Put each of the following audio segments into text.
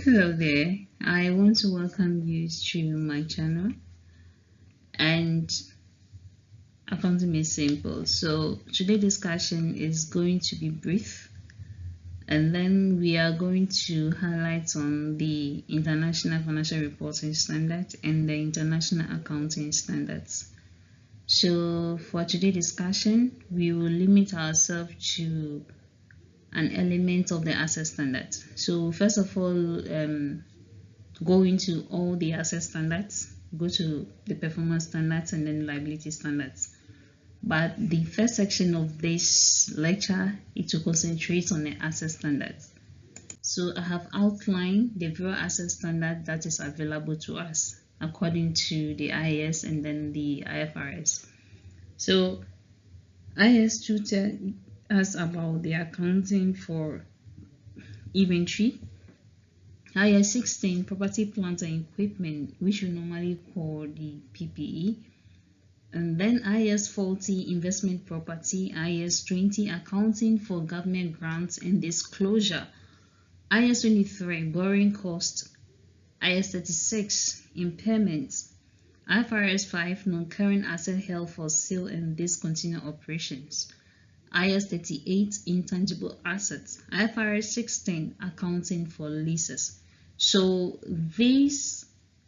Hello there. I want to welcome you to my channel, and accounting is simple. So today's discussion is going to be brief, and then we are going to highlight on the International Financial Reporting Standard and the International Accounting Standards. So for today's discussion, we will limit ourselves to an element of the asset standard. So first of all, go into all the asset standards, go to the performance standards and then liability standards. But the first section of this lecture is to concentrate on the asset standards. So I have outlined the various asset standard that is available to us according to the IAS and then the IFRS. So IAS 2 tells us about the accounting for inventory. IAS 16, property, plant and equipment, which we normally call the PPE. And then IAS 40, investment property. IAS 20, accounting for government grants and disclosure. IAS 23, borrowing cost. IAS 36, impairments. IFRS 5, non-current asset held for sale and discontinued operations. IAS 38, intangible assets. IFRS 16, accounting for leases. So these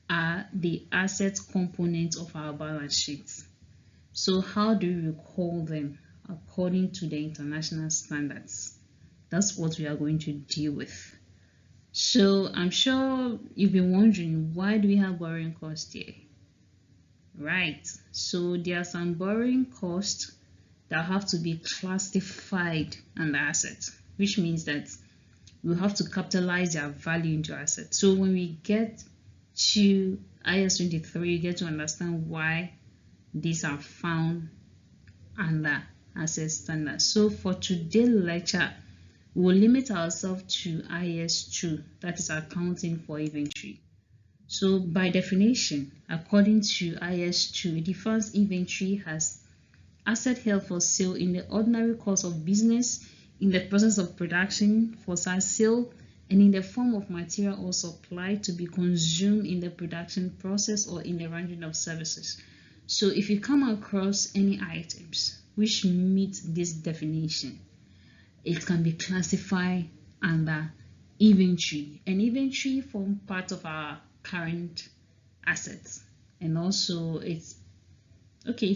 are the asset components of our balance sheets. So how do we recall them according to the international standards? That's what we are going to deal with. So I'm sure you've been wondering, why do we have borrowing costs here? Right, so there are some borrowing costs that have to be classified under assets, which means that we have to capitalize their value into assets. So when we get to IAS 23, you get to understand why these are found under asset standards. So for today's lecture, we will limit ourselves to IAS 2, that is accounting for inventory. So by definition, according to IAS 2, it defines inventory as asset held for sale in the ordinary course of business, in the process of production for sale, and in the form of material or supply to be consumed in the production process or in the rendering of services. So if you come across any items which meet this definition, it can be classified under inventory, and inventory forms part of our current assets, and also it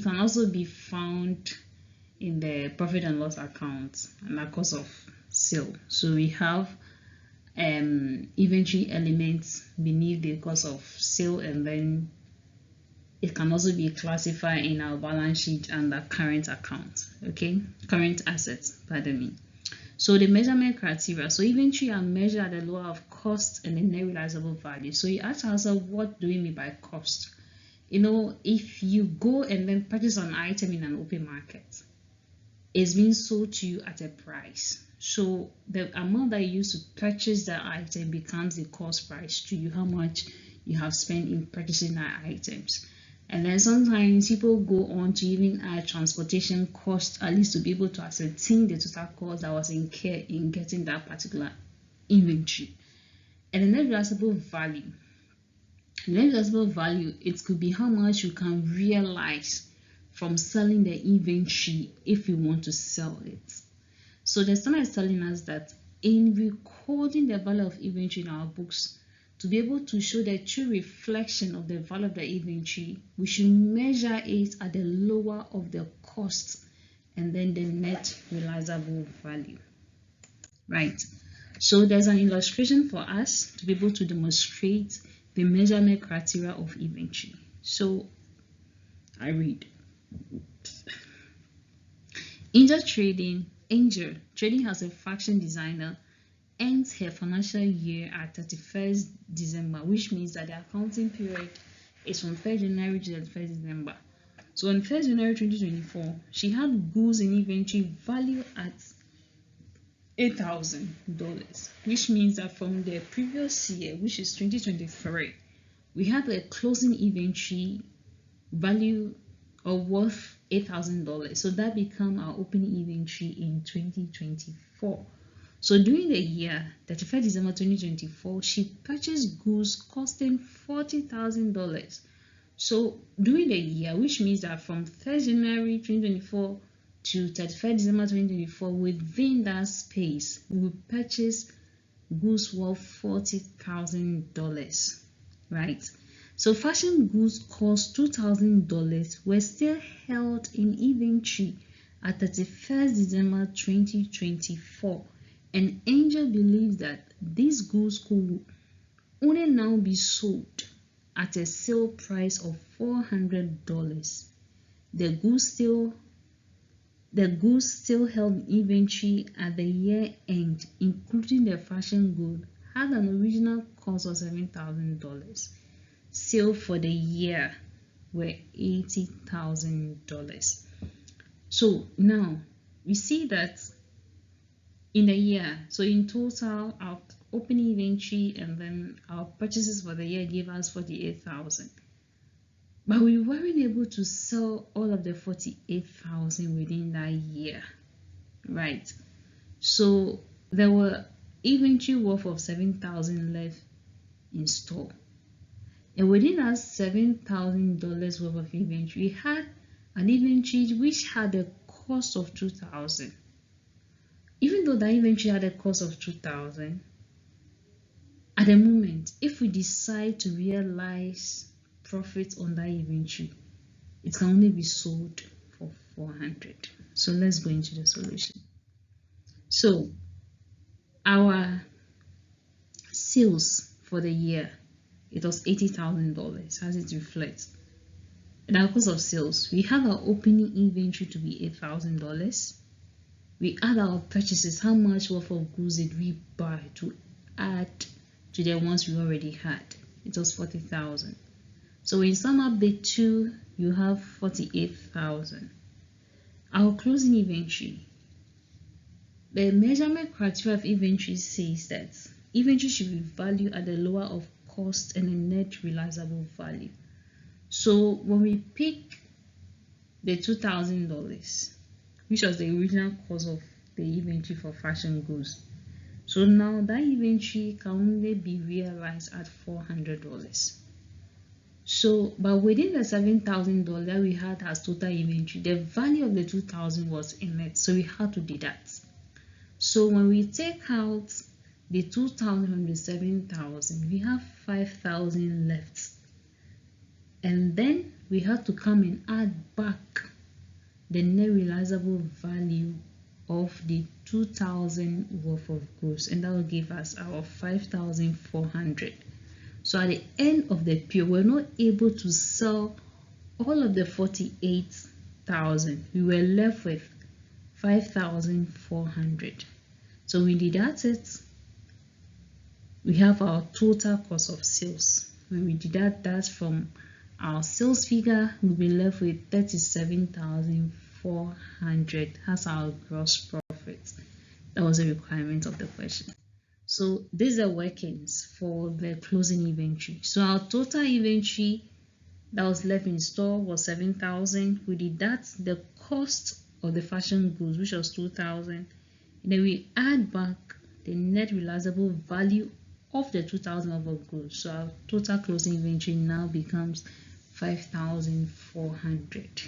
can also be found in the profit and loss account and the cost of sale. So we have inventory elements beneath the cost of sale, and then it can also be classified in our balance sheet under current account, current assets, pardon me. So the measurement criteria, so inventory are measured at the lower of cost and the net realizable value. So you ask yourself, what do we mean by cost? If you go and then purchase an item in an open market, it's being sold to you at a price. So the amount that you use to purchase that item becomes the cost price to you, how much you have spent in purchasing that items. And then sometimes people go on to even add transportation cost, at least to be able to ascertain the total cost that was incurred in getting that particular inventory. And the net realizable value. The net realizable value, it could be how much you can realize from selling the inventory if you want to sell it. So the standard is telling us that in recording the value of inventory in our books, to be able to show the true reflection of the value of the inventory, we should measure it at the lower of the cost and then the net realizable value. Right. So there's an illustration for us to be able to demonstrate the measurement criteria of inventory. So I read. Angel trading has a fraction designer ends her financial year at 31st December, which means that the accounting period is from 1st January to 31st December. So on 1st January 2024, she had goods in inventory valued at $8,000, which means that from the previous year, which is 2023, we had a closing inventory value or worth $8,000. So that became our opening inventory in 2024. So during the year 31st December 2024, she purchased goods costing $40,000. So during the year, which means that from 1st January 2024 to 31st December 2024, within that space, we will purchase goods worth $40,000, right? So fashion goods cost $2,000 were still held in inventory at 31st December 2024, and Angel believes that these goods could only now be sold at a sale price of $400. The goods still held in inventory at the year end, including the fashion good, had an original cost of $7,000. Sale for the year were $80,000. So now we see that in the year, so in total, our opening inventory and then our purchases for the year gave us 48,000. But we weren't able to sell all of the 48,000 within that year, right? So there were inventory worth of 7,000 left in store. And within that $7,000 worth of inventory, we had an inventory which had a cost of 2,000. Even though that inventory had a cost of 2,000, at the moment, if we decide to realize profits on that inventory, it can only be sold for 400. So let's go into the solution. So our sales for the year, it was $80,000 as it reflects. And our cost of sales, we have our opening inventory to be $8,000. We add our purchases. How much worth of goods did we buy to add to the ones we already had? It was 40,000. So when you sum up the two, you have 48,000. Our closing inventory. The measurement criteria of inventory says that inventory should be valued at the lower of cost and a net realizable value. So when we pick the $2,000, which was the original cost of the inventory for fashion goods, so now that inventory can only be realized at $400. So, but within the $7,000 we had as total inventory, the value of the 2,000 was in it, so we had to deduct. So when we take out the 2,000 from the 7,000, we have 5,000 left, and then we have to come and add back the net realizable value of the 2,000 worth of goods, and that will give us our 5,400. So at the end of the period, we're not able to sell all of the 48,000. We were left with 5,400. So we deduct it. We have our total cost of sales. When we deduct that from our sales figure, we'll be left with 37,400. That's our gross profit. That was a requirement of the question. So these are workings for the closing inventory. So our total inventory that was left in store was 7,000. We deduct the cost of the fashion goods, which was 2,000. Then we add back the net realizable value of the 2,000 of our goods. So our total closing inventory now becomes 5,400.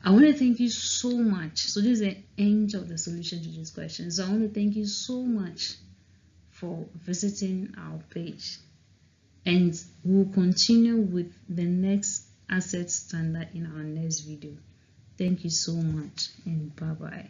I want to thank you so much. So this is the end of the solution to this question. So I want to thank you so much for visiting our page, and we'll continue with the next asset standard in our next video. Thank you so much, and bye bye.